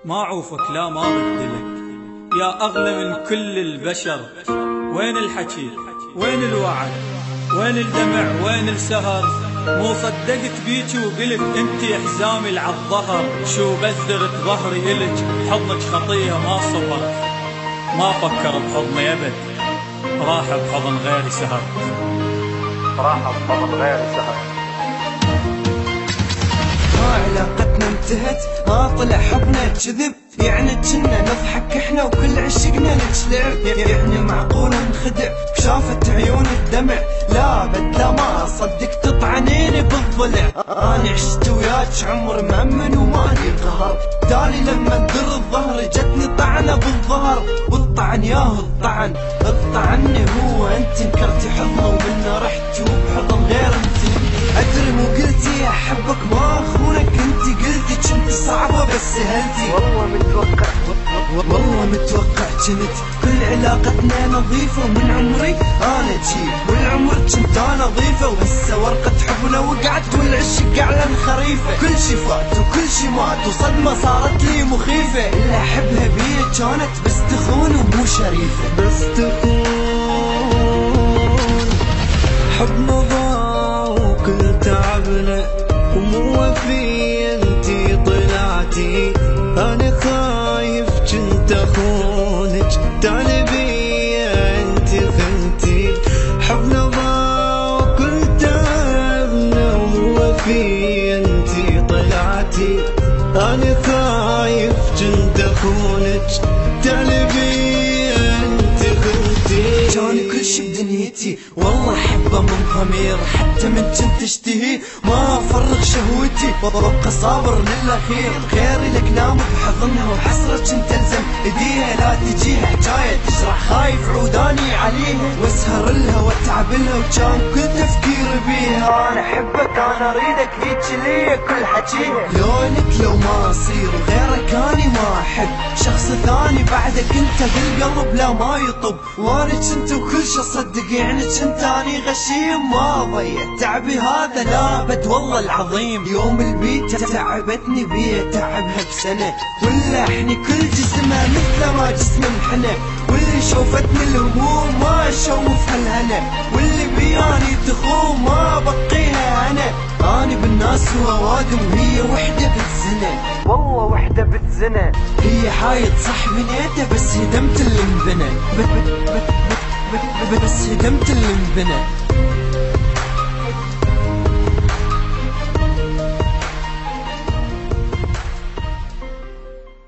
ما عوفك لا ما بدلك يا أغلى من كل البشر. وين الحكي وين الوعد وين الدمع وين السهر؟ مو صدقت بيك وقلت انتي حزامي عالظهر. شو بزرت ظهري إلك حضنك خطية ما صبر. ما فكر بحضني أبد راح بحضن غيري سهر. علاقتنا انتهت طلع حبنا كذب. يعني كنا نضحك احنا وكل عشقنا نتلعب. يعني معقول انخدع شافت عيون الدمع. لا بدلا ما اصدق تطعنيني بالضلع. انا عشت وياك عمر مأمن ومالي قهر. دالي لما ندر الظهر جتني طعنه بالظهر. والطعن ياه الطعني هو انت. انكرتي حضنه ومنه رحتي وبحضن غير انت. ادري مو قلتي احبك ما اخونك انتي. قلتي كنت صعبة بس سهلتي. والله متوقع كنت كل علاقتنا نظيفة. ومن عمري انا جيب والعمر كنت انا نظيفة. وهسه ورقة حبنا وقعت والعشق اعلن خريفة. كل شي فات وكل شي مات وصدمة صارت لي مخيفة. اللي احبها بيه كانت بس تخون ومو شريفة. بس تخون حبنا ضاع وكل تعبنا ومو وفي انتي طلعتي. انا خايف كنت اخونك تعالي بيا انتي خنتي. حبنا ضاع وكل تعبنا ومو وفي انتي طلعتي. انا خايف كنت اخونك تعالي بيا انتي خنتي. كان كل شي بدنيتي والله احبه من ضمير. حتى من كنت اشتهي ما افرغ شهوتي. وابقى صابر للاخير. غيري لك نام بحضنها وحسرة كنت الزم ايديها. لا تجيها حكاية تجرح خايف عوداني عليها. واسهر لها واتعب لها وكان كل تفكيري بيها. انا احبك انا اريدك هيك ليا كل حكيها. لونك لو ما اصير غيرك اني ما احب شخص ثاني بعدك. انت بالقلب لا ما يطب. وانا كنت وكل شي اصدق يعني كنت اني غشيم. ما ضيعت تعبي هذا لا بد والله العظيم. يوم البيت تعبتني بيه تعبها بسنة. واللحن كل جسمها مثل ما جسم انحنى. واللي شوفتني الهموم ما اشوفها الهنا. واللي بياني تخوم ما بقيها انا. اني بالناس ووادم وهي وحدة بتزنى. والله وحدة بتزنى. هي حايط صح بنيته بس هدمت اللي انبنى. بس هدمت اللي انبنى.